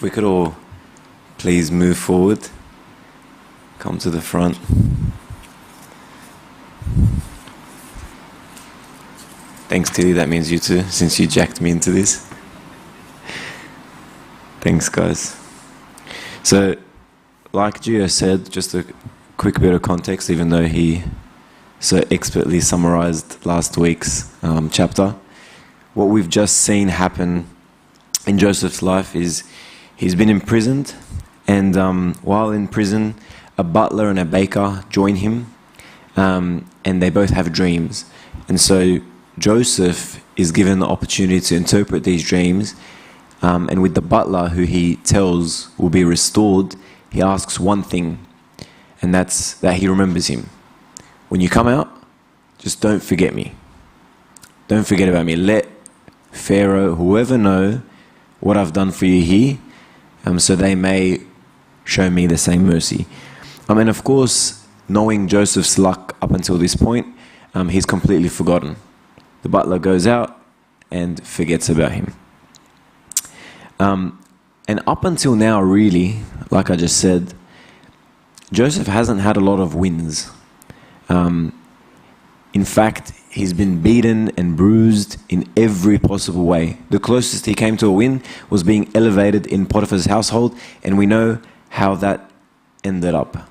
If we could all please move forward, come to the front. Thanks, Tilly, that means you too, since you jacked me into this. Thanks, guys. So, like Gio said, just a quick bit of context, even though he so expertly summarized last week's chapter. What we've just seen happen in Joseph's life is he's been imprisoned, and while in prison, a butler and a baker join him, and they both have dreams. And so Joseph is given the opportunity to interpret these dreams, and with the butler, who he tells will be restored, he asks one thing, and that's that he remembers him. When you come out, just don't forget me. Don't forget about me. Let Pharaoh, whoever know what I've done for you here, so they may show me the same mercy. And of course, knowing Joseph's luck up until this point, he's completely forgotten. The butler goes out and forgets about him. And up until now, really, like I just said, Joseph hasn't had a lot of wins. In fact, he's been beaten and bruised in every possible way. The closest he came to a win was being elevated in Potiphar's household, and we know how that ended up.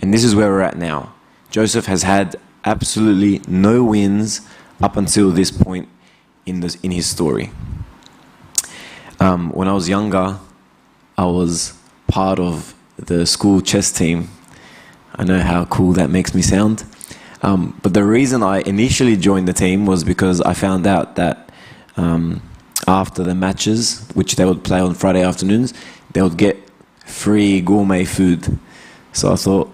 And this is where we're at now. Joseph has had absolutely no wins up until this point in his story. When I was younger, I was part of the school chess team. I know how cool that makes me sound. But the reason I initially joined the team was because I found out that after the matches, which they would play on Friday afternoons, they would get free gourmet food. So I thought,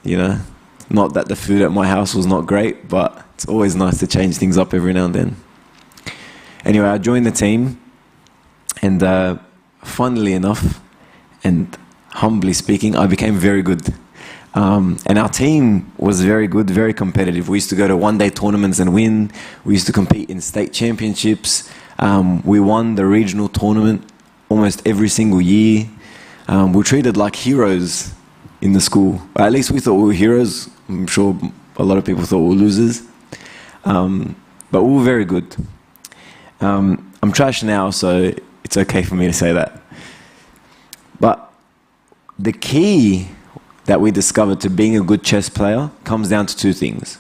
not that the food at my house was not great, but it's always nice to change things up every now and then. Anyway, I joined the team, and funnily enough, and humbly speaking, I became very good. And our team was very good, very competitive. We used to go to one-day tournaments and win. We used to compete in state championships. We won the regional tournament almost every single year. We were treated like heroes in the school. At least we thought we were heroes. I'm sure a lot of people thought we were losers. But we were very good. I'm trash now, so it's okay for me to say that. But the key that we discovered to being a good chess player comes down to two things.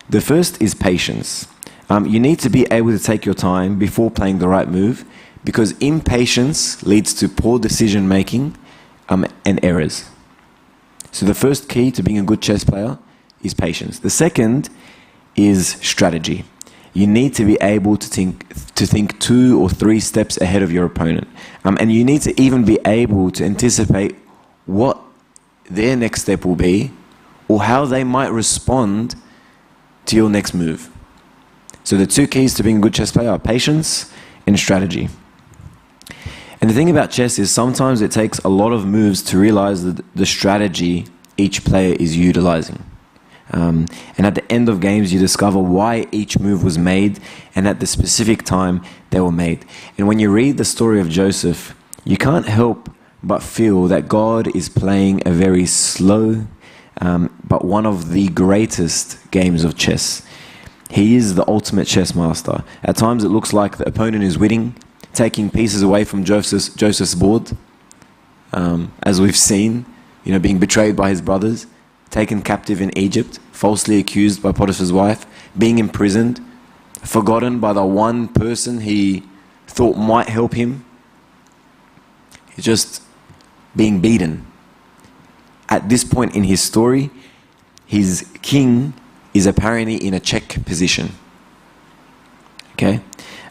The first is patience. You need to be able to take your time before playing the right move, because impatience leads to poor decision making and errors. So the first key to being a good chess player is patience. The second is strategy. You need to be able to think 2 or 3 steps ahead of your opponent. And you need to even be able to anticipate what their next step will be, or how they might respond to your next move. So the two keys to being a good chess player are patience and strategy. And the thing about chess is sometimes it takes a lot of moves to realize the strategy each player is utilizing. And at the end of games, you discover why each move was made and at the specific time they were made. And when you read the story of Joseph, you can't help but feel that God is playing a very slow, but one of the greatest games of chess. He is the ultimate chess master. At times it looks like the opponent is winning, taking pieces away from Joseph's board, as we've seen, being betrayed by his brothers, taken captive in Egypt, falsely accused by Potiphar's wife, being imprisoned, forgotten by the one person he thought might help him. He's just being beaten. At this point in his story, his king is apparently in a check position. Okay?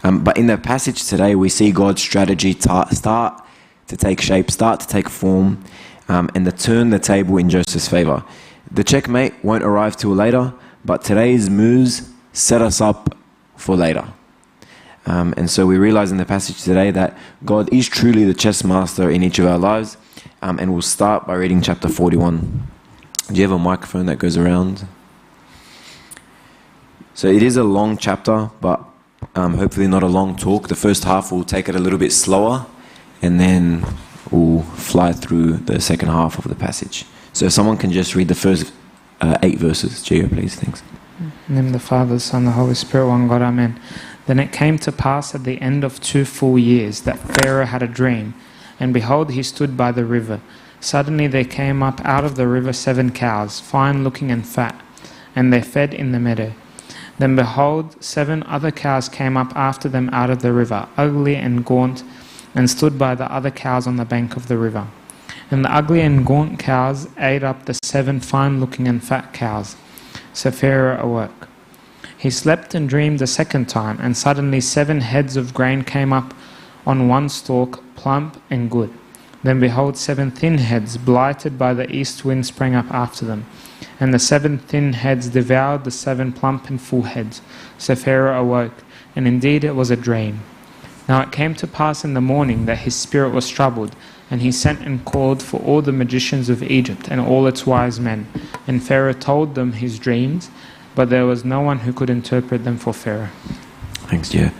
But in the passage today, we see God's strategy start to take shape, start to take form, and to turn the table in Joseph's favor. The checkmate won't arrive till later, but today's moves set us up for later. And so we realize in the passage today that God is truly the chess master in each of our lives. And we'll start by reading chapter 41. Do you have a microphone that goes around? So it is a long chapter, but hopefully not a long talk. The first half will take it a little bit slower, and then we'll fly through the second half of the passage. So if someone can just read the first 8 verses. Gio, please. Thanks. In the name of the Father, the Son, and the Holy Spirit, one God, Amen. Then it came to pass at the end of 2 full years that Pharaoh had a dream, and behold, he stood by the river. Suddenly there came up out of the river 7 cows, fine looking and fat, and they fed in the meadow. Then behold, 7 other cows came up after them out of the river, ugly and gaunt, and stood by the other cows on the bank of the river. And the ugly and gaunt cows ate up the 7 fine looking and fat cows. So Pharaoh awoke. He slept and dreamed a second time, and suddenly 7 heads of grain came up on one stalk, plump and good. Then behold, 7 thin heads, blighted by the east wind, sprang up after them. And the 7 thin heads devoured the 7 plump and full heads. So Pharaoh awoke, and indeed it was a dream. Now it came to pass in the morning that his spirit was troubled, and he sent and called for all the magicians of Egypt and all its wise men. And Pharaoh told them his dreams, but there was no one who could interpret them for Pharaoh. Thanks, Gio.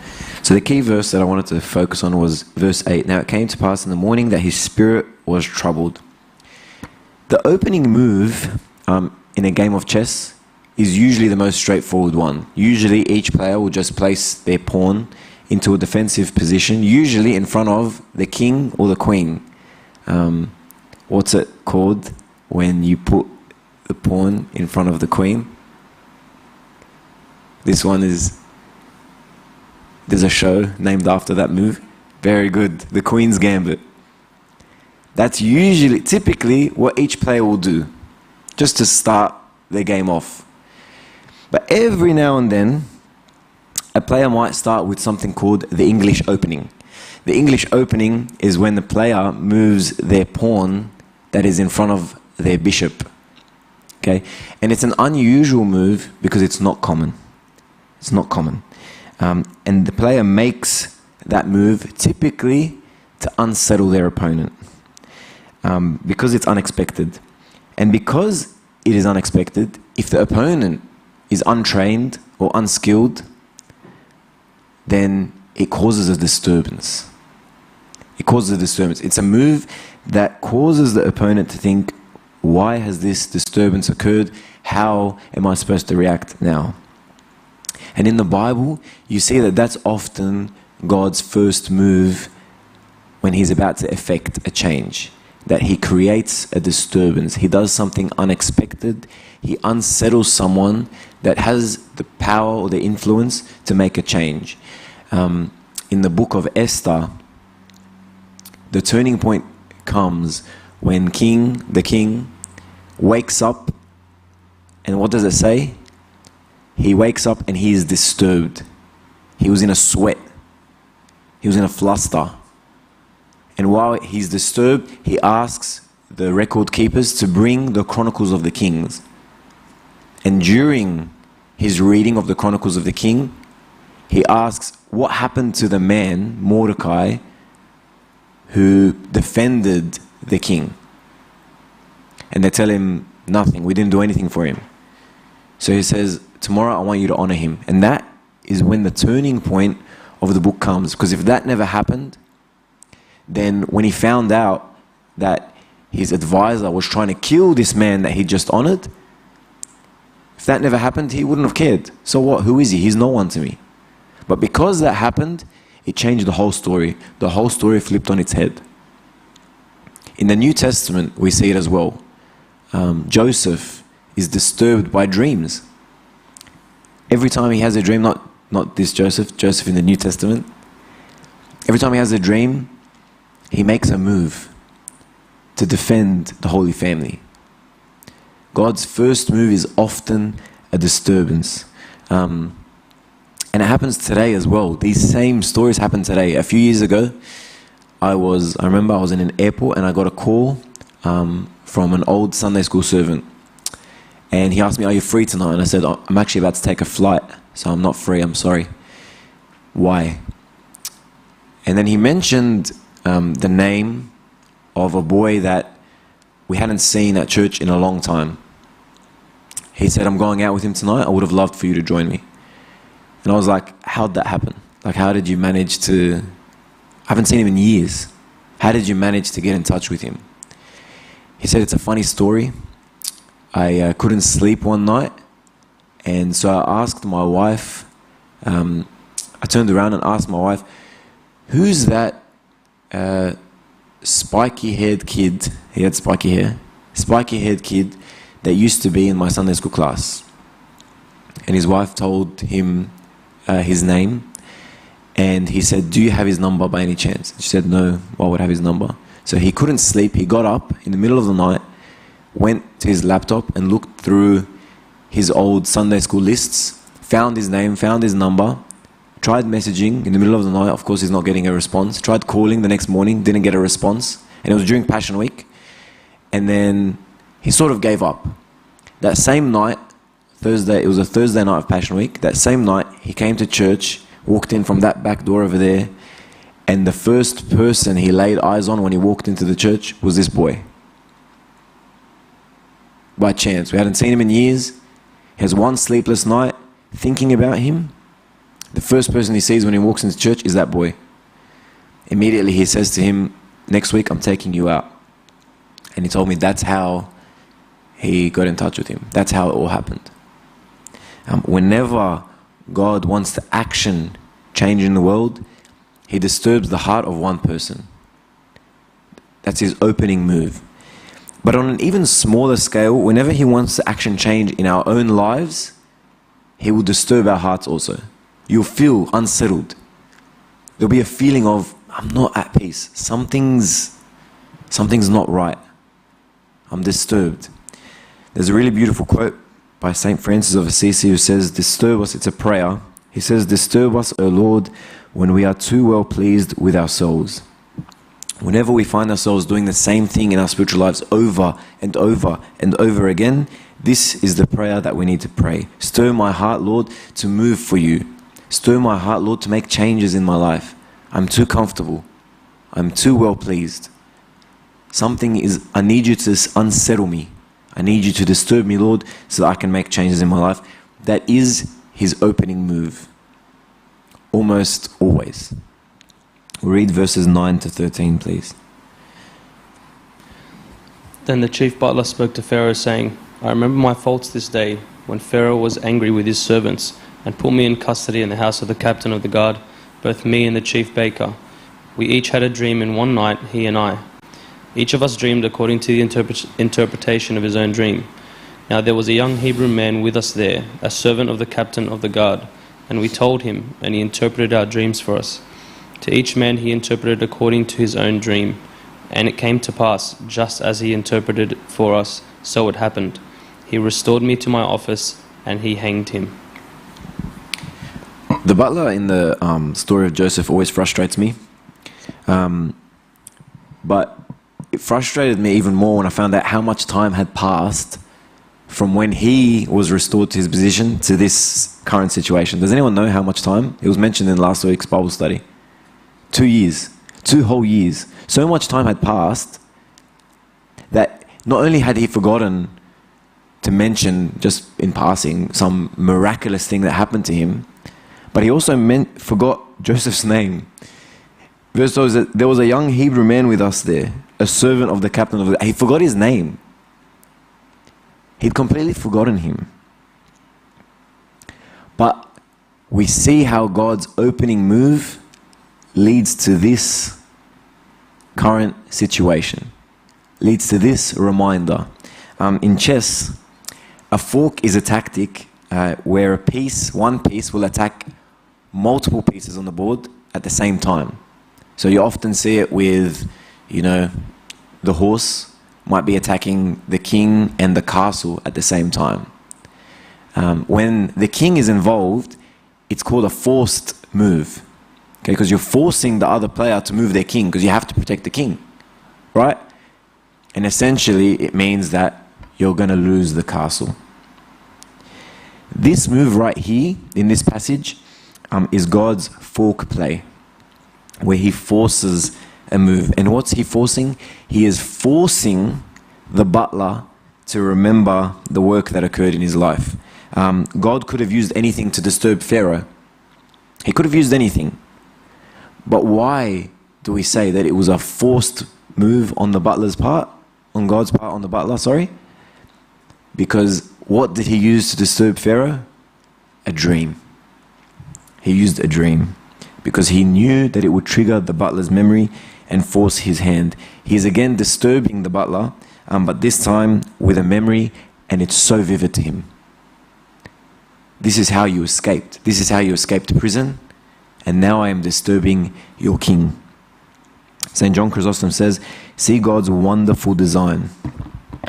So the key verse that I wanted to focus on was verse 8. Now it came to pass in the morning that his spirit was troubled. The opening move in a game of chess is usually the most straightforward one. Usually each player will just place their pawn into a defensive position, usually in front of the king or the queen. What's it called when you put the pawn in front of the queen? This one is... There's a show named after that move. Very good. The Queen's Gambit. That's usually, typically, what each player will do, just to start their game off. But every now and then, a player might start with something called the English opening. The English opening is when the player moves their pawn that is in front of their bishop. Okay? And it's an unusual move because it's not common. It's not common. And the player makes that move typically to unsettle their opponent because it's unexpected. And because it is unexpected, if the opponent is untrained or unskilled, then it causes a disturbance. It causes a disturbance. It's a move that causes the opponent to think, why has this disturbance occurred? How am I supposed to react now? And in the Bible, you see that that's often God's first move when he's about to effect a change. That he creates a disturbance. He does something unexpected. He unsettles someone that has the power or the influence to make a change. In the book of Esther, the turning point comes when the king wakes up, and what does it say? He wakes up and he is disturbed. He was in a sweat. He was in a fluster. And while he's disturbed, he asks the record keepers to bring the Chronicles of the Kings. And during his reading of the Chronicles of the King, he asks, what happened to the man, Mordecai, who defended the king? And they tell him, nothing. We didn't do anything for him. So he says, tomorrow I want you to honor him. And that is when the turning point of the book comes. Because if that never happened, then when he found out that his advisor was trying to kill this man that he just honored, if that never happened, he wouldn't have cared. So what? Who is he? He's no one to me. But because that happened, it changed the whole story. The whole story flipped on its head. In the New Testament, we see it as well. Joseph is disturbed by dreams. Every time he has a dream, not this Joseph in the New Testament. Every time he has a dream, he makes a move to defend the Holy Family. God's first move is often a disturbance. And it happens today as well. These same stories happen today. A few years ago, I remember I was in an airport and I got a call from an old Sunday school servant. And he asked me, are you free tonight? And I said, I'm actually about to take a flight, so I'm not free, I'm sorry. Why? And then he mentioned the name of a boy that we hadn't seen at church in a long time. He said, I'm going out with him tonight. I would have loved for you to join me. And I was like, how'd that happen? Like, how did you manage to... I haven't seen him in years. How did you manage to get in touch with him? He said, it's a funny story. I couldn't sleep one night, and so I asked my wife, I turned around and asked my wife, who's that spiky-haired kid, he had spiky hair, spiky-haired kid that used to be in my Sunday school class? And his wife told him his name, and he said, do you have his number by any chance? She said, no, why would I have his number? So he couldn't sleep. He got up in the middle of the night, went to his laptop and looked through his old Sunday school lists, found his name, found his number, tried messaging in the middle of the night. Of course, he's not getting a response. Tried calling the next morning, didn't get a response. And it was during Passion Week. And then he sort of gave up. That same night, Thursday, it was a Thursday night of Passion Week. That same night, he came to church, walked in from that back door over there, and the first person he laid eyes on when he walked into the church was this boy. By chance. We hadn't seen him in years. He has one sleepless night thinking about him. The first person he sees when he walks into church is that boy. Immediately he says to him, next week I'm taking you out. And he told me that's how he got in touch with him. That's how it all happened. Whenever God wants to action change in the world, he disturbs the heart of one person. That's his opening move. But on an even smaller scale, whenever he wants to action change in our own lives, he will disturb our hearts also. You'll feel unsettled. There'll be a feeling of, I'm not at peace. Something's not right. I'm disturbed. There's a really beautiful quote by St. Francis of Assisi who says, disturb us, it's a prayer. He says, disturb us, O Lord, when we are too well pleased with ourselves. Whenever we find ourselves doing the same thing in our spiritual lives over and over and over again, this is the prayer that we need to pray. Stir my heart, Lord, to move for you. Stir my heart, Lord, to make changes in my life. I'm too comfortable. I'm too well pleased. I need you to unsettle me. I need you to disturb me, Lord, so that I can make changes in my life. That is his opening move. Almost always. Read verses 9 to 13, please. Then the chief butler spoke to Pharaoh, saying, I remember my faults this day, when Pharaoh was angry with his servants, and put me in custody in the house of the captain of the guard, both me and the chief baker. We each had a dream in one night, he and I. Each of us dreamed according to the interpretation of his own dream. Now there was a young Hebrew man with us there, a servant of the captain of the guard, and we told him, and he interpreted our dreams for us. To each man he interpreted according to his own dream. And it came to pass, just as he interpreted for us, so it happened. He restored me to my office, and he hanged him. The butler in the story of Joseph always frustrates me. But it frustrated me even more when I found out how much time had passed from when he was restored to his position to this current situation. Does anyone know how much time? It was mentioned in last week's Bible study. 2 years. 2 whole years. So much time had passed that not only had he forgotten to mention, just in passing, some miraculous thing that happened to him, but he also forgot Joseph's name. Verse 12 says, there was a young Hebrew man with us there, a servant of the captain of the... He forgot his name. He'd completely forgotten him. But we see how God's opening move leads to this current situation, leads to this reminder. In chess, a fork is a tactic where one piece will attack multiple pieces on the board at the same time. So you often see it with, the horse might be attacking the king and the castle at the same time. When the king is involved, it's called a forced move. Okay, because you're forcing the other player to move their king because you have to protect the king, right? And essentially it means that you're going to lose the castle. This move right here in this passage is God's fork play, where he forces a move. And what's he forcing? He is forcing the butler to remember the work that occurred in his life. God could have used anything to disturb Pharaoh. He could have used anything. But why do we say that it was a forced move on the butler's part? On God's part, on the butler, sorry? Because what did he use to disturb Pharaoh? A dream. He used a dream because he knew that it would trigger the butler's memory and force his hand. He is again disturbing the butler, but this time with a memory, and it's so vivid to him. This is how you escaped. This is how you escaped prison, and now I am disturbing your king. St. John Chrysostom says, see God's wonderful design.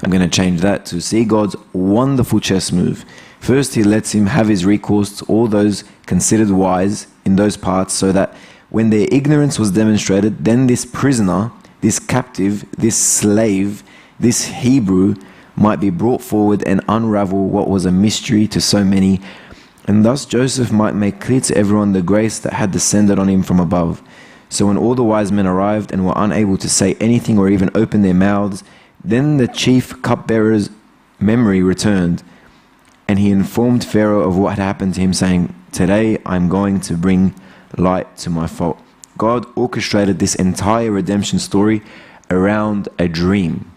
I'm going to change that to see God's wonderful chess move. First, he lets him have his recourse to all those considered wise in those parts, so that when their ignorance was demonstrated, then this prisoner, this captive, this slave, this Hebrew might be brought forward and unravel what was a mystery to so many, and thus Joseph might make clear to everyone the grace that had descended on him from above. So when all the wise men arrived and were unable to say anything or even open their mouths, then the chief cupbearer's memory returned, and he informed Pharaoh of what had happened to him, saying, today I'm going to bring light to my fault. God orchestrated this entire redemption story around a dream.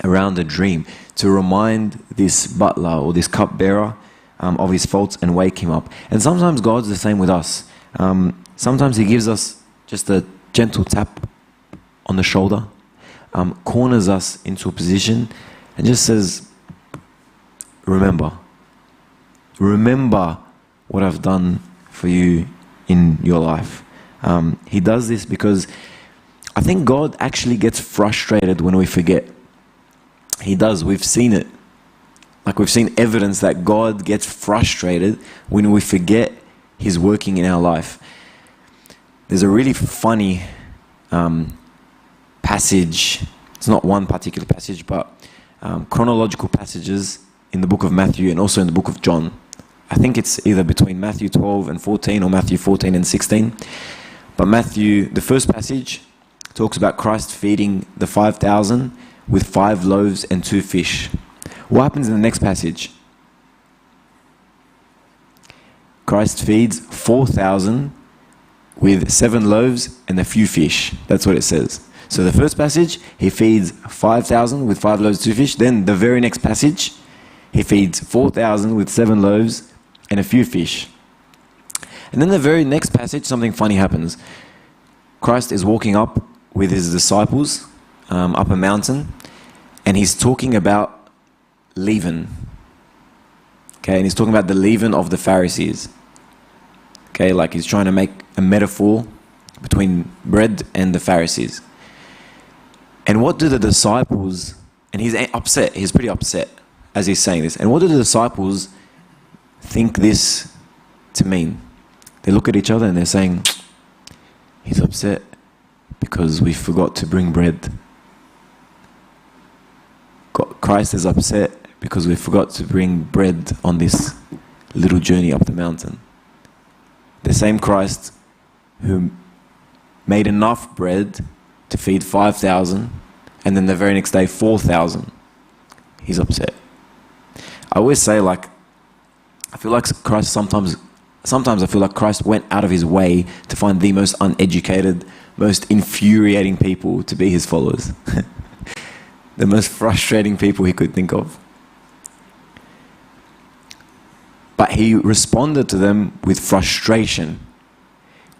Around a dream. To remind this butler or this cupbearer of his faults and wake him up. And sometimes God's the same with us. Sometimes he gives us just a gentle tap on the shoulder, corners us into a position and just says, remember what I've done for you in your life. He does this because I think God actually gets frustrated when we forget. He does. We've seen it. Like, we've seen evidence that God gets frustrated when we forget His working in our life. There's a really funny passage. It's not one particular passage, but chronological passages in the book of Matthew and also in the book of John. I think it's either between Matthew 12 and 14 or Matthew 14 and 16. But Matthew, the first passage, talks about Christ feeding the 5,000 with 5 loaves and 2 fish. What happens in the next passage? Christ feeds 4,000 with 7 loaves and a few fish. That's what it says. So the first passage, he feeds 5,000 with 5 loaves, 2 fish. Then the very next passage, he feeds 4,000 with 7 loaves and a few fish. And then the very next passage, something funny happens. Christ is walking up with his disciples up a mountain, and he's talking about leaven. Okay, and he's talking about the leaven of the Pharisees. Okay, like he's trying to make a metaphor between bread and the Pharisees. And what do the disciples, and he's upset, he's pretty upset as he's saying this. And what do the disciples think this to mean? They look at each other and they're saying, he's upset because we forgot to bring bread. Christ is upset because we forgot to bring bread on this little journey up the mountain. The same Christ who made enough bread to feed 5,000 and then the very next day 4,000. He's upset. I always say, like, I feel like Christ sometimes I feel like Christ went out of his way to find the most uneducated, most infuriating people to be his followers. The most frustrating people he could think of. But he responded to them with frustration.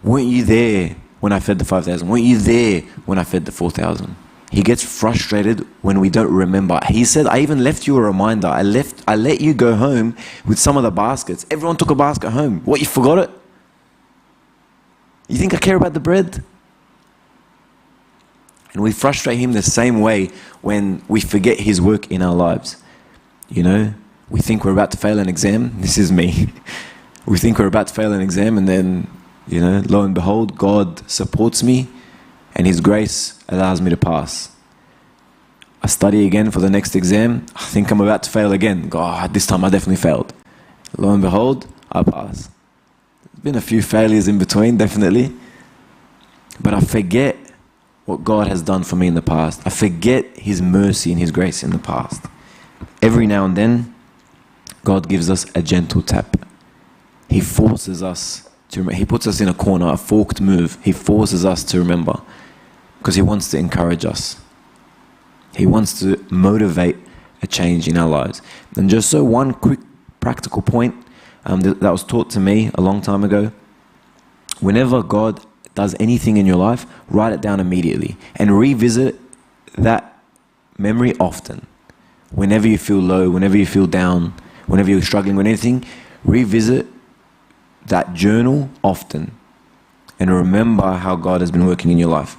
Weren't you there when I fed the 5,000? Weren't you there when I fed the 4,000? He gets frustrated when we don't remember. He said, I even left you a reminder. I let you go home with some of the baskets. Everyone took a basket home. What, you forgot it? You think I care about the bread? And we frustrate him the same way when we forget his work in our lives. You know, we think we're about to fail an exam. This is me. We think we're about to fail an exam, and then, you know, lo and behold, God supports me and his grace allows me to pass. I study again for the next exam. I think I'm about to fail again. God, this time I definitely failed. Lo and behold, I pass. There's been a few failures in between, definitely. But I forget what God has done for me in the past. I forget his mercy and his grace in the past. Every now and then, God gives us a gentle tap. He forces us to remember. He puts us in a corner, a forked move. He forces us to remember because he wants to encourage us. He wants to motivate a change in our lives. And just so one quick practical point that was taught to me a long time ago. Whenever God does anything in your life, write it down immediately and revisit that memory often. Whenever you feel low, whenever you feel down, whenever you're struggling with anything, revisit that journal often and remember how God has been working in your life.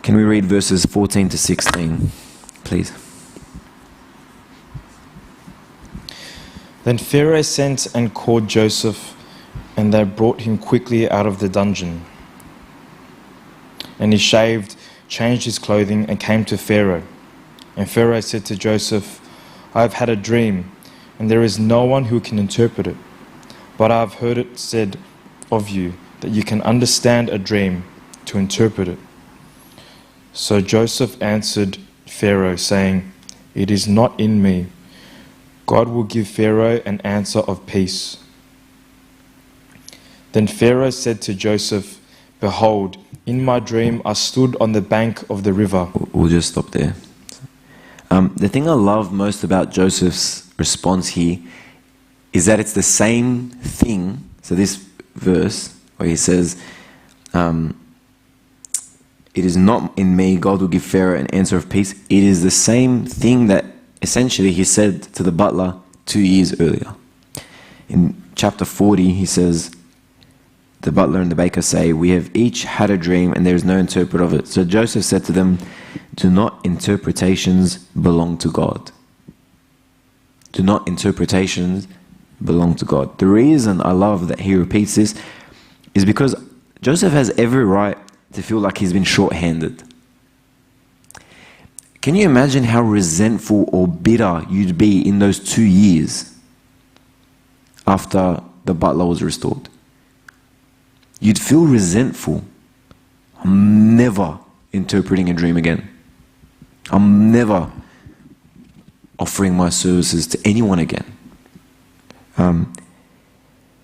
Can we read verses 14 to 16, please? Then Pharaoh sent and called Joseph, and they brought him quickly out of the dungeon. And he shaved, changed his clothing, and came to Pharaoh. And Pharaoh said to Joseph, I have had a dream, and there is no one who can interpret it. But I have heard it said of you that you can understand a dream to interpret it. So Joseph answered Pharaoh, saying, It is not in me. God will give Pharaoh an answer of peace. Then Pharaoh said to Joseph, Behold, in my dream I stood on the bank of the river. We'll just stop there. The thing I love most about Joseph's response here is that it's the same thing. So this verse where he says, it is not in me, God will give Pharaoh an answer of peace. It is the same thing that essentially he said to the butler 2 years earlier. In chapter 40, he says, the butler and the baker say, we have each had a dream and there is no interpreter of it. So Joseph said to them, do not interpretations belong to God? Do not interpretations belong to God? The reason I love that he repeats this is because Joseph has every right to feel like he's been short-handed. Can you imagine how resentful or bitter you'd be in those 2 years after the butler was restored? You'd feel resentful. I'm never interpreting a dream again. I'm never offering my services to anyone again.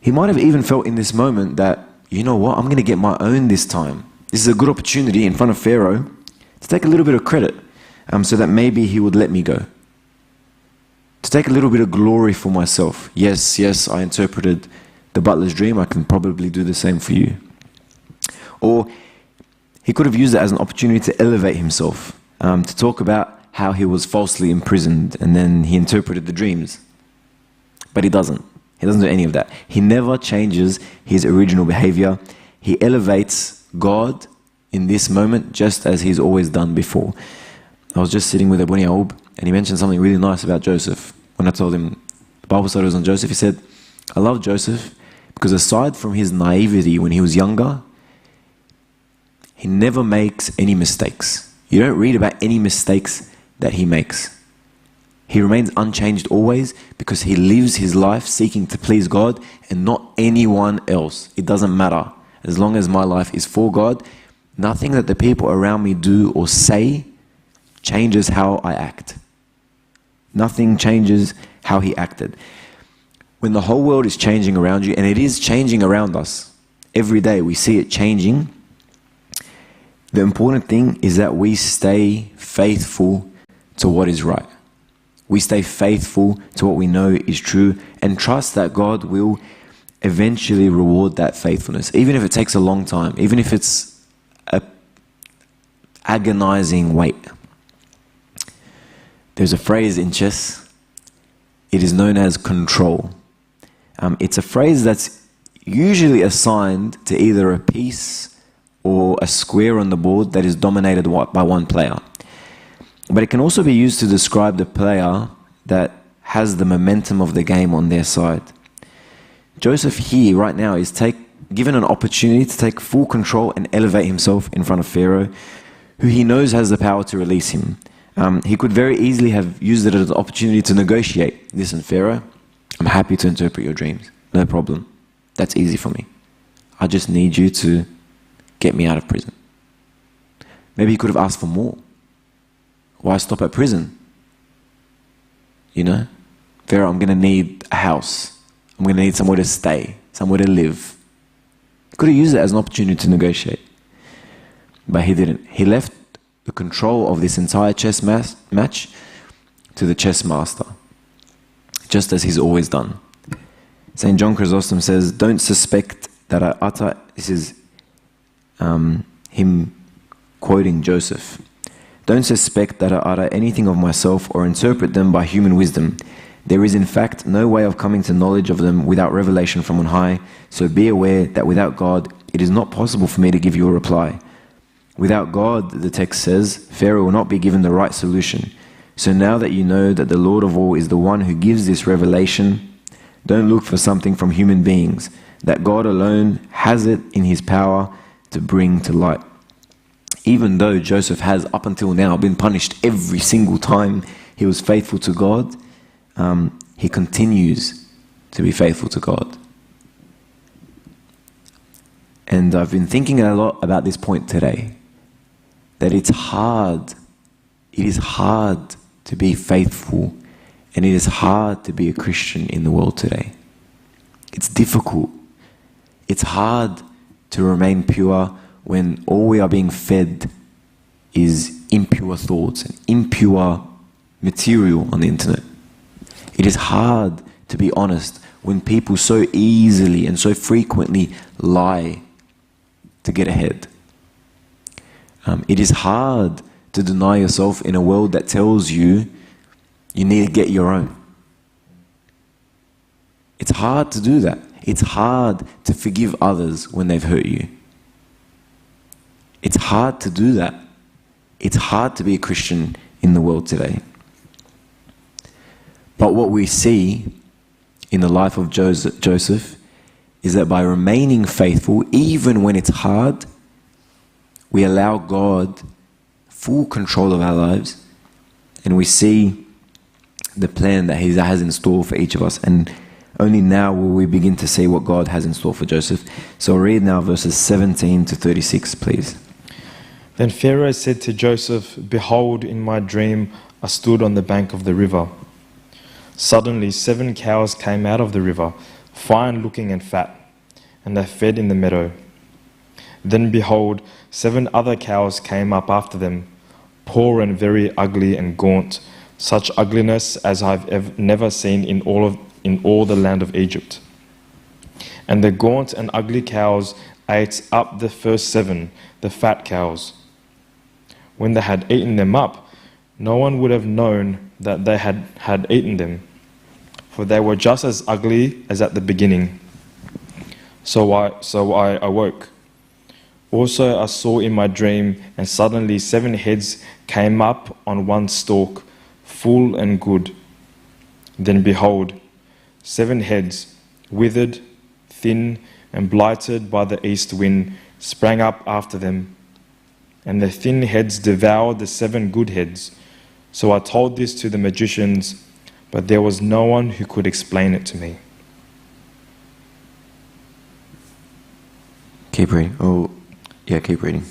He might have even felt in this moment that, you know what, I'm going to get my own this time. This is a good opportunity in front of Pharaoh to take a little bit of credit so that maybe he would let me go. To take a little bit of glory for myself. Yes, I interpreted the butler's dream. I can probably do the same for you. Or he could have used it as an opportunity to elevate himself, to talk about how he was falsely imprisoned and then he interpreted the dreams. But he doesn't. He doesn't do any of that. He never changes his original behavior. He elevates God in this moment just as he's always done before. I was just sitting with Abuni Aoub and he mentioned something really nice about Joseph. When I told him the Bible study was on Joseph, he said, I love Joseph because aside from his naivety when he was younger, he never makes any mistakes. You don't read about any mistakes that he makes. He remains unchanged always because he lives his life seeking to please God and not anyone else. It doesn't matter. As long as my life is for God, nothing that the people around me do or say changes how I act. Nothing changes how he acted. When the whole world is changing around you, and it is changing around us, every day we see it changing, the important thing is that we stay faithful to what is right. We stay faithful to what we know is true and trust that God will eventually reward that faithfulness, even if it takes a long time, even if it's an agonizing wait. There's a phrase in chess, it is known as control. It's a phrase that's usually assigned to either a piece or a square on the board that is dominated by one player. But it can also be used to describe the player that has the momentum of the game on their side. Joseph here right now is given an opportunity to take full control and elevate himself in front of Pharaoh, who he knows has the power to release him. He could very easily have used it as an opportunity to negotiate. Listen, Pharaoh, I'm happy to interpret your dreams. No problem. That's easy for me. I just need you to get me out of prison. Maybe he could have asked for more. Why stop at prison? You know? Pharaoh, I'm going to need a house. I'm going to need somewhere to stay, somewhere to live. He could have used it as an opportunity to negotiate. But he didn't. He left the control of this entire chess match to the chess master, just as he's always done. St. John Chrysostom says, "Don't suspect that I utter," this is him quoting Joseph, "Don't suspect that I utter anything of myself or interpret them by human wisdom. There is in fact no way of coming to knowledge of them without revelation from on high, so be aware that without God it is not possible for me to give you a reply. Without God," the text says, "Pharaoh will not be given the right solution. So now that you know that the Lord of all is the one who gives this revelation, don't look for something from human beings, that God alone has it in his power to bring to light." Even though Joseph has up until now been punished every single time he was faithful to God, he continues to be faithful to God. And I've been thinking a lot about this point today, that it is hard to be faithful, and it is hard to be a Christian in the world today. It's difficult. It's hard to remain pure when all we are being fed is impure thoughts and impure material on the internet. It is hard to be honest when people so easily and so frequently lie to get ahead. It is hard to deny yourself in a world that tells you you need to get your own. It's hard to do that. It's hard to forgive others when they've hurt you. It's hard to do that. It's hard to be a Christian in the world today. But what we see in the life of Joseph is that by remaining faithful, even when it's hard, we allow God full control of our lives, and we see the plan that he has in store for each of us. And only now will we begin to see what God has in store for Joseph. So read now verses 17 to 36, please. Then Pharaoh said to Joseph, "Behold, in my dream I stood on the bank of the river. Suddenly 7 cows came out of the river, fine looking and fat, and they fed in the meadow. Then behold, 7 other cows came up after them, poor and very ugly and gaunt, such ugliness as I've never seen in all the land of Egypt. And the gaunt and ugly cows ate up the first 7, the fat cows. When they had eaten them up, no one would have known that they had eaten them, for they were just as ugly as at the beginning. So I awoke. Also I saw in my dream, and suddenly 7 heads came up on one stalk, full and good. Then behold, 7 heads, withered, thin, and blighted by the east wind, sprang up after them. And the thin heads devoured the 7 good heads. So I told this to the magicians, but there was no one who could explain it to me." Keep reading. Keep reading.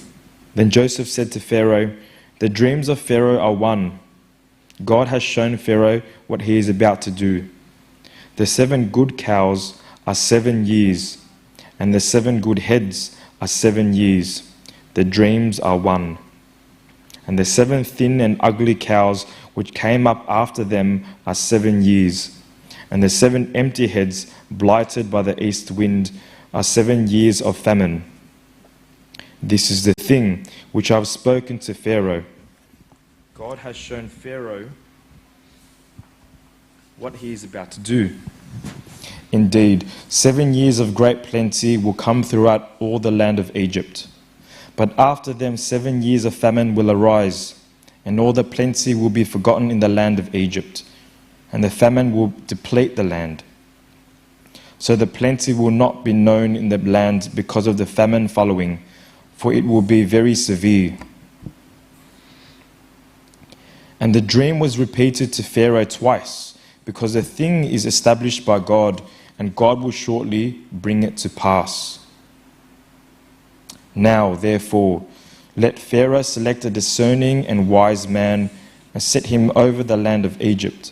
Then Joseph said to Pharaoh, "The dreams of Pharaoh are one. God has shown Pharaoh what he is about to do. The 7 good cows are 7 years, and the 7 good heads are 7 years. The dreams are one. And the 7 thin and ugly cows which came up after them are 7 years. And the 7 empty heads, blighted by the east wind, are 7 years of famine. This is the thing which I have spoken to Pharaoh. God has shown Pharaoh what he is about to do. Indeed, 7 years of great plenty will come throughout all the land of Egypt. But after them 7 years of famine will arise, and all the plenty will be forgotten in the land of Egypt, and the famine will deplete the land. So the plenty will not be known in the land because of the famine following, for it will be very severe." And the dream was repeated to Pharaoh twice, because the thing is established by God, and God will shortly bring it to pass. Now, therefore, let Pharaoh select a discerning and wise man and set him over the land of Egypt.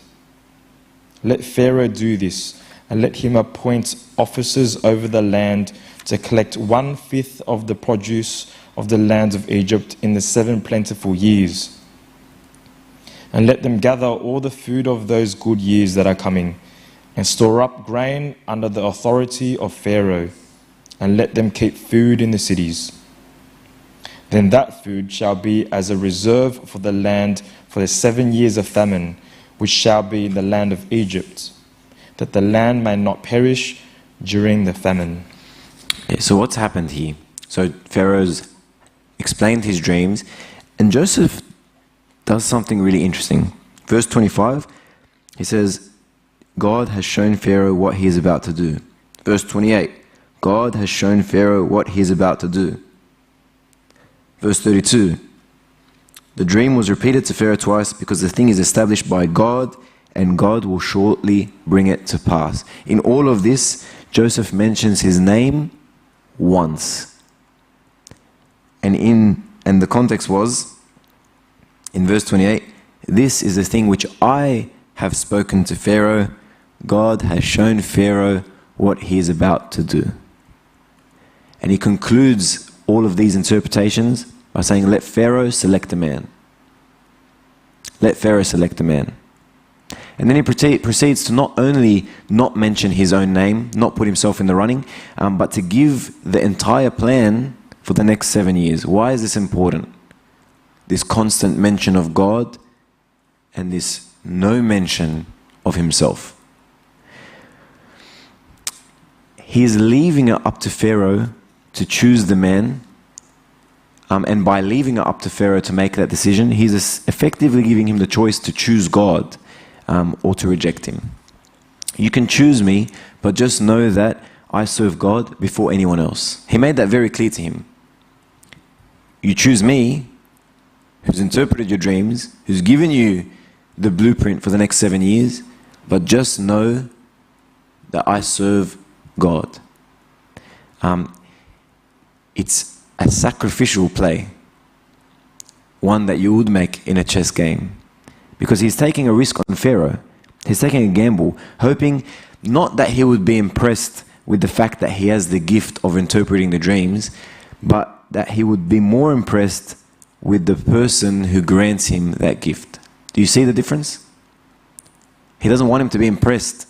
Let Pharaoh do this, and let him appoint officers over the land to collect 1/5 of the produce of the lands of Egypt in the 7 plentiful years. And let them gather all the food of those good years that are coming, and store up grain under the authority of Pharaoh, and let them keep food in the cities. Then that food shall be as a reserve for the land for the 7 years of famine, which shall be in the land of Egypt, that the land may not perish during the famine. Okay, so what's happened here? So Pharaoh's explained his dreams, and Joseph does something really interesting. Verse 25, he says, God has shown Pharaoh what he is about to do. Verse 28, God has shown Pharaoh what he is about to do. Verse 32, the dream was repeated to Pharaoh twice because the thing is established by God, and God will shortly bring it to pass. In all of this, Joseph mentions his name once. And the context was, in verse 28, this is the thing which I have spoken to Pharaoh. God has shown Pharaoh what he is about to do. And he concludes all of these interpretations by saying, let Pharaoh select a man. Let Pharaoh select a man. And then he proceeds to not only not mention his own name, not put himself in the running, but to give the entire plan for the next 7 years. Why is this important? This constant mention of God and this no mention of himself. He is leaving it up to Pharaoh to choose the man, and by leaving it up to Pharaoh to make that decision, he's effectively giving him the choice to choose God or to reject him. You can choose me, but just know that I serve God before anyone else. He made that very clear to him. You choose me, who's interpreted your dreams, who's given you the blueprint for the next 7 years, but just know that I serve God. It's a sacrificial play, one that you would make in a chess game, because he's taking a risk on Pharaoh. He's taking a gamble, hoping not that he would be impressed with the fact that he has the gift of interpreting the dreams, but that he would be more impressed with the person who grants him that gift. Do you see the difference? He doesn't want him to be impressed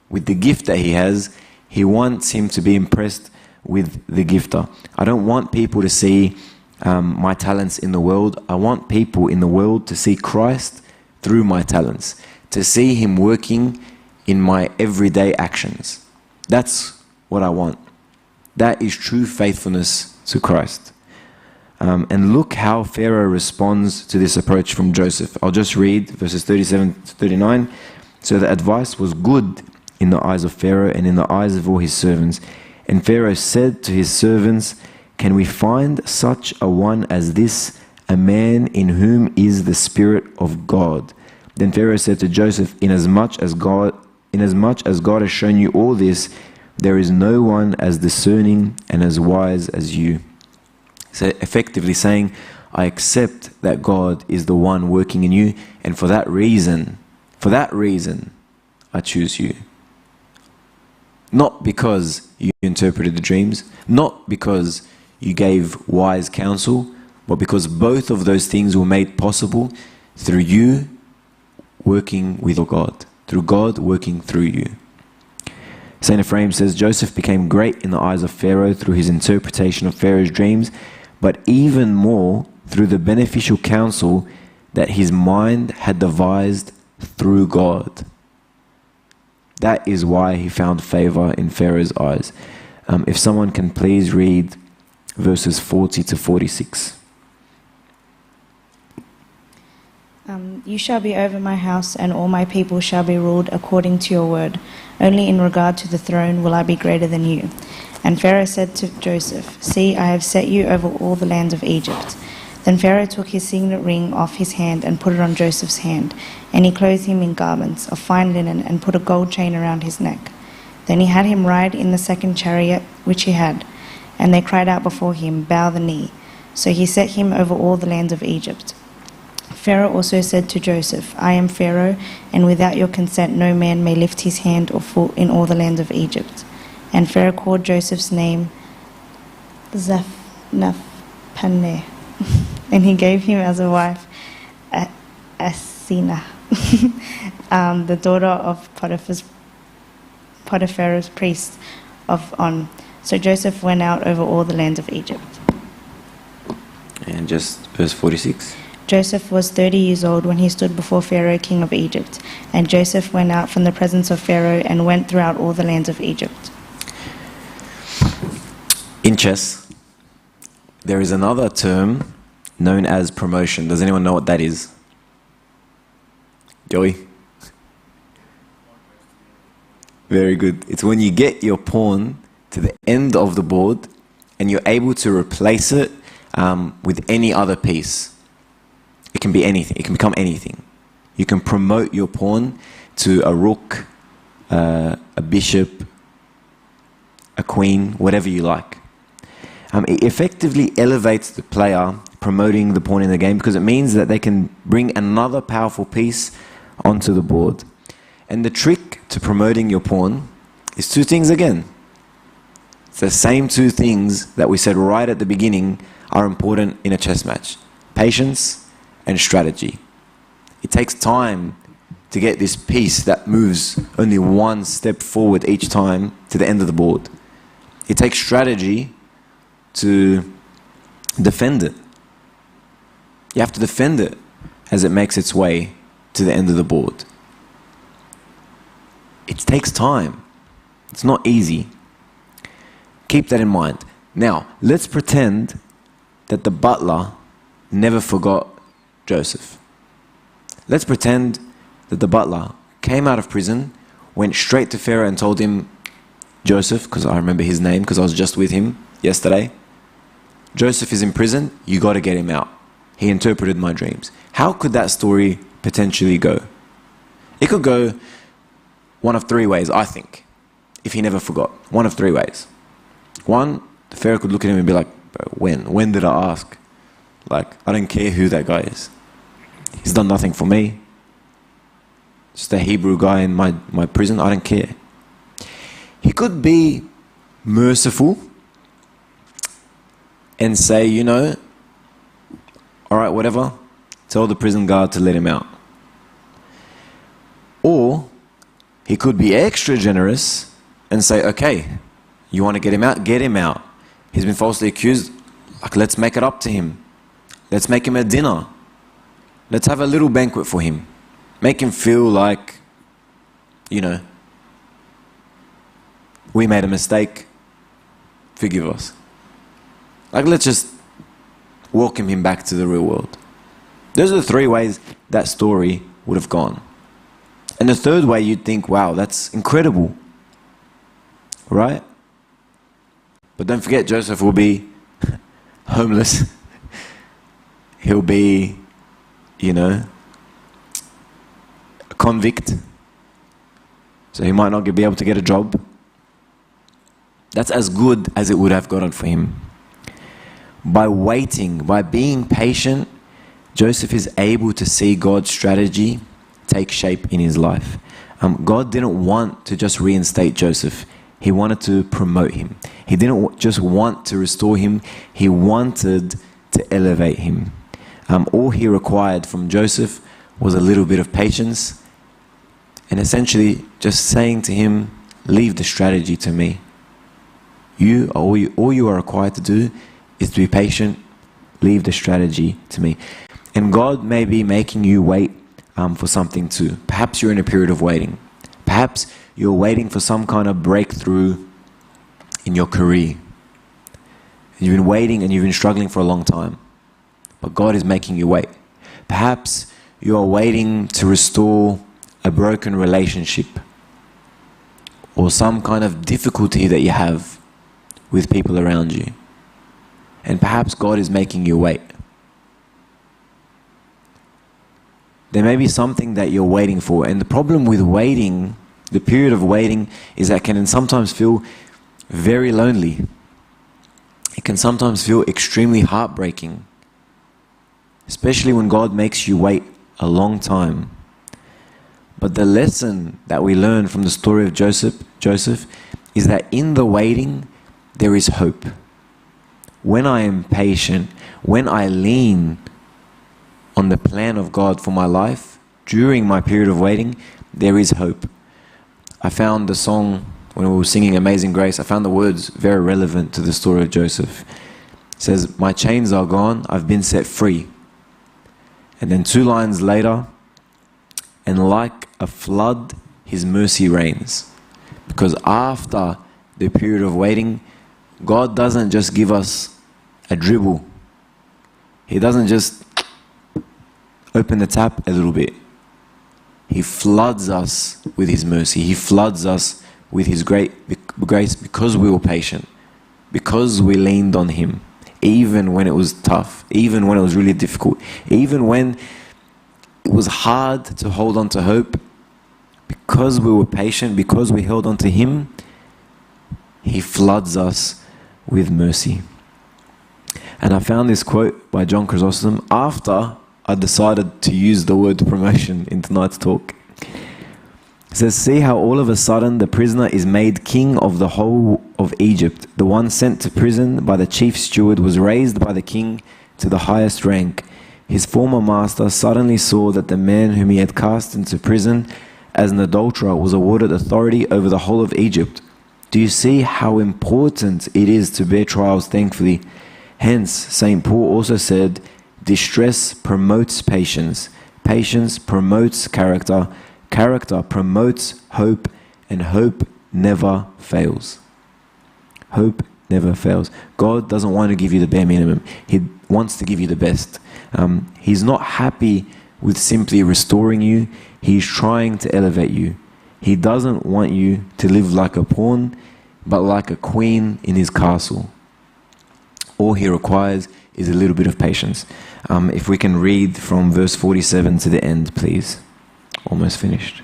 with the gift that he has. He wants him to be impressed with the gifter. I don't want people to see my talents in the world. I want people in the world to see Christ through my talents, to see him working in my everyday actions. That's what I want. That is true faithfulness to Christ. And look how Pharaoh responds to this approach from Joseph. I'll just read verses 37 to 39. So the advice was good in the eyes of Pharaoh and in the eyes of all his servants. And Pharaoh said to his servants, can we find such a one as this, a man in whom is the Spirit of God? Then Pharaoh said to Joseph, inasmuch as God has shown you all this, there is no one as discerning and as wise as you. So effectively saying, I accept that God is the one working in you, and for that reason, I choose you. Not because you interpreted the dreams, not because you gave wise counsel, but because both of those things were made possible through you working with your God, through God working through you. St. Ephraim says, Joseph became great in the eyes of Pharaoh through his interpretation of Pharaoh's dreams, but even more through the beneficial counsel that his mind had devised through God. That is why he found favor in Pharaoh's eyes. If someone can please read verses 40 to 46. You shall be over my house, and all my people shall be ruled according to your word. Only in regard to the throne will I be greater than you. And Pharaoh said to Joseph, see, I have set you over all the land of Egypt. Then Pharaoh took his signet ring off his hand and put it on Joseph's hand, and he clothed him in garments of fine linen and put a gold chain around his neck. Then he had him ride in the second chariot which he had, and they cried out before him, bow the knee. So he set him over all the land of Egypt. Pharaoh also said to Joseph, I am Pharaoh, and without your consent no man may lift his hand or foot in all the land of Egypt. And Pharaoh called Joseph's name Zephnapaneh, and he gave him as a wife Asina, the daughter of Potiphar's priest of On. So Joseph went out over all the lands of Egypt. And just verse 46. Joseph was 30 years old when he stood before Pharaoh, king of Egypt. And Joseph went out from the presence of Pharaoh and went throughout all the lands of Egypt. In chess, there is another term known as promotion. Does anyone know what that is? Joey? Very good. It's when you get your pawn to the end of the board and you're able to replace it with any other piece. It can be anything. It can become anything. You can promote your pawn to a rook, a bishop, a queen, whatever you like. It effectively elevates the player promoting the pawn in the game because it means that they can bring another powerful piece onto the board. And the trick to promoting your pawn is two things again. It's the same two things that we said right at the beginning are important in a chess match. Patience and strategy. It takes time to get this piece that moves only one step forward each time to the end of the board. It takes strategy to defend it. You have to defend it as it makes its way to the end of the board. It takes time. It's not easy. Keep that in mind. Now, let's pretend that the butler never forgot Joseph. Let's pretend that the butler came out of prison, went straight to Pharaoh and told him, Joseph, because I remember his name because I was just with him yesterday. Joseph is in prison, you got to get him out. He interpreted my dreams. How could that story potentially go? It could go one of three ways, I think, if he never forgot. One of three ways. One, the Pharaoh could look at him and be like, when? When did I ask? Like, I don't care who that guy is. He's done nothing for me. Just a Hebrew guy in my prison, I don't care. He could be merciful and say, you know, all right, whatever, tell the prison guard to let him out. Or he could be extra generous and say, okay, you want to get him out? Get him out. He's been falsely accused. Like, let's make it up to him. Let's make him a dinner. Let's have a little banquet for him. Make him feel like, you know, we made a mistake. Forgive us. Like, let's just welcome him back to the real world. Those are the three ways that story would have gone. And the third way, you'd think, wow, that's incredible. Right? But don't forget, Joseph will be homeless. He'll be, you know, a convict. So he might not be able to get a job. That's as good as it would have gotten for him. By waiting, by being patient, Joseph is able to see God's strategy take shape in his life. God didn't want to just reinstate Joseph. He wanted to promote him. He didn't just want to restore him. He wanted to elevate him. All he required from Joseph was a little bit of patience and essentially just saying to him, leave the strategy to me. All you are required to do is to be patient, leave the strategy to me. And God may be making you wait for something too. Perhaps you're in a period of waiting. Perhaps you're waiting for some kind of breakthrough in your career. You've been waiting and you've been struggling for a long time. But God is making you wait. Perhaps you are waiting to restore a broken relationship or some kind of difficulty that you have with people around you. And perhaps God is making you wait. There may be something that you're waiting for. And the problem with waiting, the period of waiting, is that it can sometimes feel very lonely. It can sometimes feel extremely heartbreaking. Especially when God makes you wait a long time. But the lesson that we learn from the story of Joseph is that in the waiting, there is hope. when I am patient, when I lean on the plan of God for my life, during my period of waiting, there is hope. I found the song, when we were singing Amazing Grace, I found the words very relevant to the story of Joseph. It says, my chains are gone, I've been set free. And then 2 lines later, and like a flood, his mercy reigns. Because after the period of waiting, God doesn't just give us a dribble. He doesn't just open the tap a little bit. He floods us with His mercy. He floods us with His great grace because we were patient, because we leaned on Him, even when it was tough, even when it was really difficult, even when it was hard to hold on to hope. Because we were patient, because we held on to Him, He floods us with mercy. And I found this quote by John Chrysostom after I decided to use the word promotion in tonight's talk. It says, see how all of a sudden the prisoner is made king of the whole of Egypt. The one sent to prison by the chief steward was raised by the king to the highest rank. His former master suddenly saw that the man whom he had cast into prison as an adulterer was awarded authority over the whole of Egypt. Do you see how important it is to bear trials thankfully? Hence, St. Paul also said, distress promotes patience, patience promotes character, character promotes hope, and hope never fails. Hope never fails. God doesn't want to give you the bare minimum. He wants to give you the best. He's not happy with simply restoring you. He's trying to elevate you. He doesn't want you to live like a pawn, but like a queen in His castle. All He requires is a little bit of patience. If we can read from verse 47 to the end, please. Almost finished.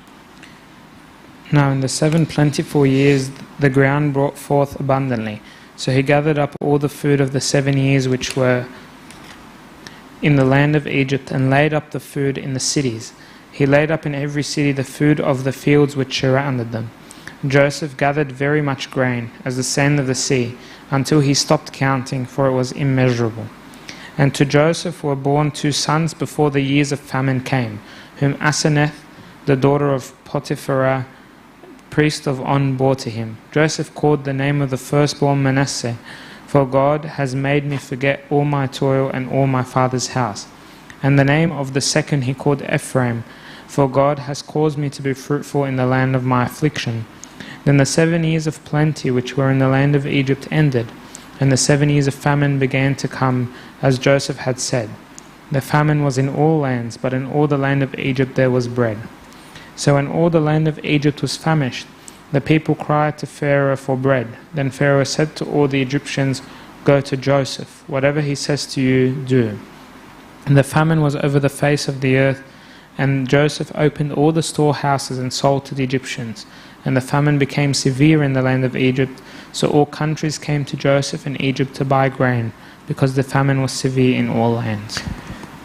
Now in the 7 plentiful years the ground brought forth abundantly. So he gathered up all the food of the 7 years which were in the land of Egypt, and laid up the food in the cities. He laid up in every city the food of the fields which surrounded them. Joseph gathered very much grain, as the sand of the sea, until he stopped counting, for it was immeasurable. And to Joseph were born 2 sons before the years of famine came, whom Asenath, the daughter of Potiphar, priest of On, bore to him. Joseph called the name of the firstborn Manasseh, for God has made me forget all my toil and all my father's house. And the name of the second he called Ephraim, for God has caused me to be fruitful in the land of my affliction. Then the 7 years of plenty which were in the land of Egypt ended, and the 7 years of famine began to come, as Joseph had said. The famine was in all lands, but in all the land of Egypt there was bread. So when all the land of Egypt was famished, the people cried to Pharaoh for bread. Then Pharaoh said to all the Egyptians, go to Joseph. Whatever he says to you, do. And the famine was over the face of the earth, and Joseph opened all the storehouses and sold to the Egyptians. And the famine became severe in the land of Egypt, so all countries came to Joseph in Egypt to buy grain, because the famine was severe in all lands.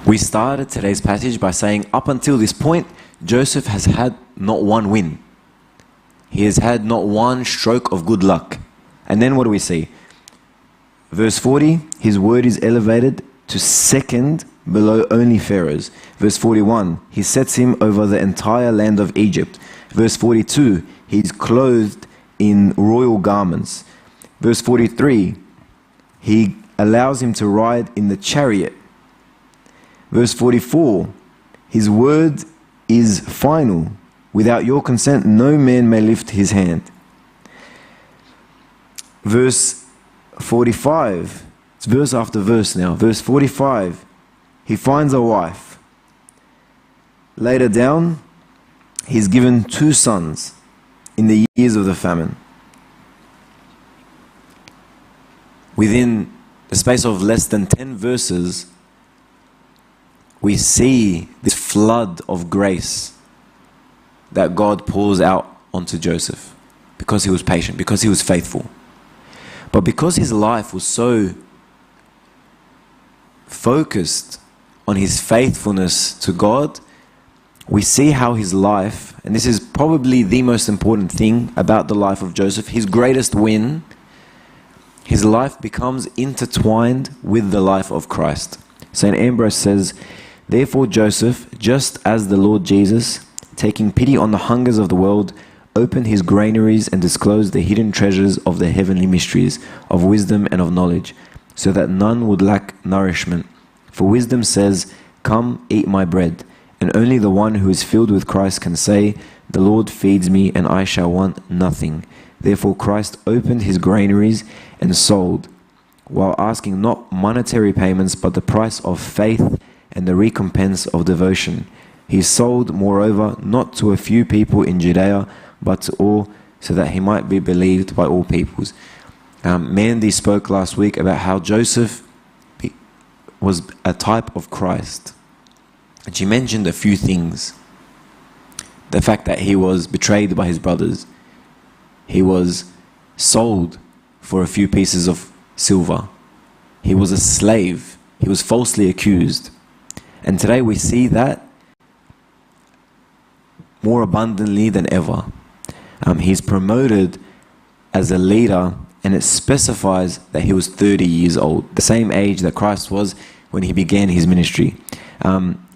We started today's passage by saying up until this point, Joseph has had not one win. He has had not one stroke of good luck. And then what do we see? Verse 40, his word is elevated to second below only Pharaoh's. Verse 41, he sets him over the entire land of Egypt. Verse 42, he's clothed in royal garments. Verse 43, he allows him to ride in the chariot. Verse 44, his word is final. Without your consent, no man may lift his hand. Verse 45, it's verse after verse now. Verse 45, he finds a wife. Later down, he's given 2 sons in the years of the famine. Within the space of less than 10 verses, we see this flood of grace that God pours out onto Joseph because he was patient, because he was faithful. But because his life was so focused on his faithfulness to God, we see how his life, and this is probably the most important thing about the life of Joseph, his greatest win, his life becomes intertwined with the life of Christ. St. Ambrose says, "Therefore Joseph, just as the Lord Jesus, taking pity on the hungers of the world, opened his granaries and disclosed the hidden treasures of the heavenly mysteries, of wisdom and of knowledge, so that none would lack nourishment. For wisdom says, 'Come, eat my bread,' and only the one who is filled with Christ can say, 'The Lord feeds me, and I shall want nothing.' Therefore Christ opened his granaries and sold, while asking not monetary payments, but the price of faith and the recompense of devotion. He sold, moreover, not to a few people in Judea, but to all, so that he might be believed by all peoples." Mandy spoke last week about how Joseph was a type of Christ. And she mentioned a few things. The fact that he was betrayed by his brothers. He was sold for a few pieces of silver. He was a slave. He was falsely accused. And today we see that more abundantly than ever. He's promoted as a leader, and it specifies that he was 30 years old, the same age that Christ was when he began his ministry.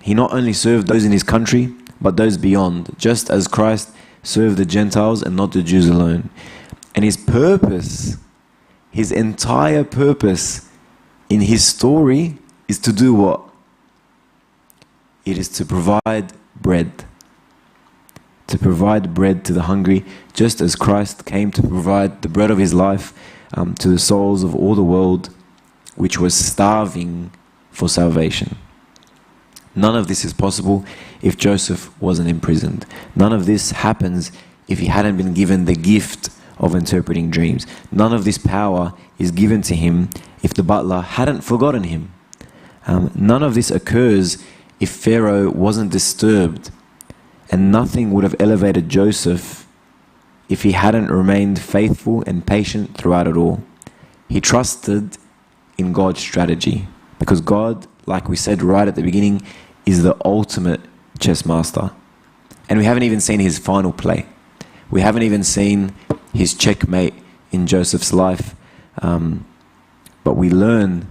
He not only served those in his country, but those beyond, just as Christ served the Gentiles and not the Jews alone. And his purpose, his entire purpose in his story is to do what? It is to provide bread. To provide bread to the hungry, just as Christ came to provide the bread of his life to the souls of all the world, which was starving for salvation. None of this is possible if Joseph wasn't imprisoned. None of this happens if he hadn't been given the gift of interpreting dreams. None of this power is given to him if the butler hadn't forgotten him. None of this occurs if Pharaoh wasn't disturbed, and nothing would have elevated Joseph if he hadn't remained faithful and patient throughout it all. He trusted in God's strategy, because God, like we said right at the beginning, is the ultimate chess master. And we haven't even seen his final play. We haven't even seen his checkmate in Joseph's life. But we learn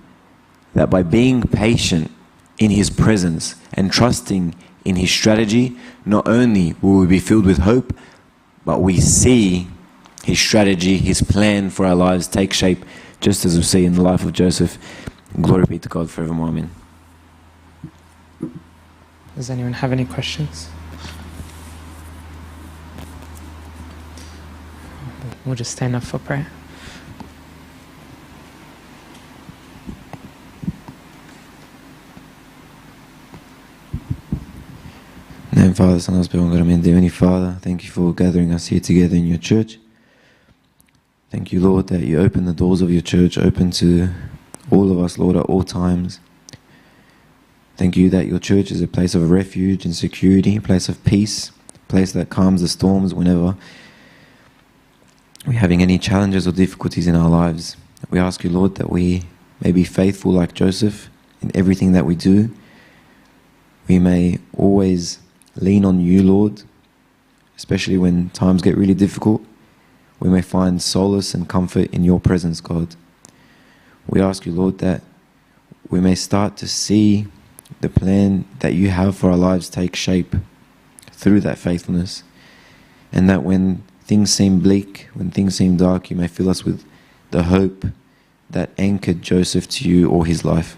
that by being patient in his presence and trusting in his strategy, not only will we be filled with hope, but we see his strategy, his plan for our lives take shape, just as we see in the life of Joseph. Glory be to God forevermore. Amen. Does anyone have any questions? We'll just stand up for prayer. Name, Father, Son, Holy Spirit, God, amen. Dear Heavenly Father, thank you for gathering us here together in your church. Thank you, Lord, that you open the doors of your church, open to all of us, Lord, at all times. Thank you that your church is a place of refuge and security, a place of peace, a place that calms the storms whenever we're having any challenges or difficulties in our lives. We ask you, Lord, that we may be faithful like Joseph in everything that we do. We may always lean on you, Lord, especially when times get really difficult. We may find solace and comfort in your presence, God. We ask you, Lord, that we may start to see the plan that you have for our lives take shape through that faithfulness, and that when things seem bleak, when things seem dark, you may fill us with the hope that anchored Joseph to you all his life.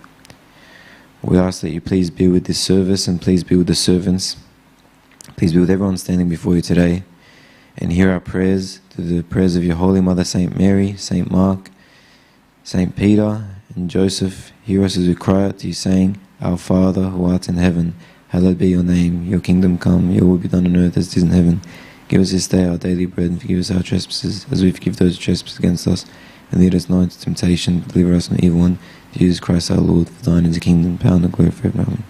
We ask that you please be with this service, and please be with the servants. Please be with everyone standing before you today, and hear our prayers to the prayers of your Holy Mother, Saint Mary, Saint Mark, Saint Peter, and Joseph. Hear us as we cry out to you, saying, Our Father, who art in heaven, hallowed be your name. Your kingdom come, your will be done on earth as it is in heaven. Give us this day our daily bread, and forgive us our trespasses, as we forgive those who trespass against us. And lead us not into temptation, but deliver us from the evil one. Jesus Christ our Lord, for thine is the kingdom, power, and glory forever. Amen.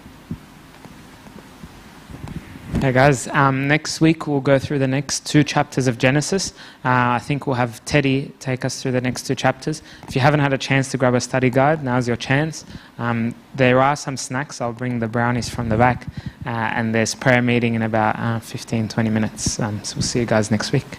Hey guys, next week we'll go through the next 2 chapters of Genesis. I think we'll have Teddy take us through the next 2 chapters. If you haven't had a chance to grab a study guide, now's your chance. There are some snacks. I'll bring the brownies from the back. And there's prayer meeting in about 15-20 minutes. So we'll see you guys next week.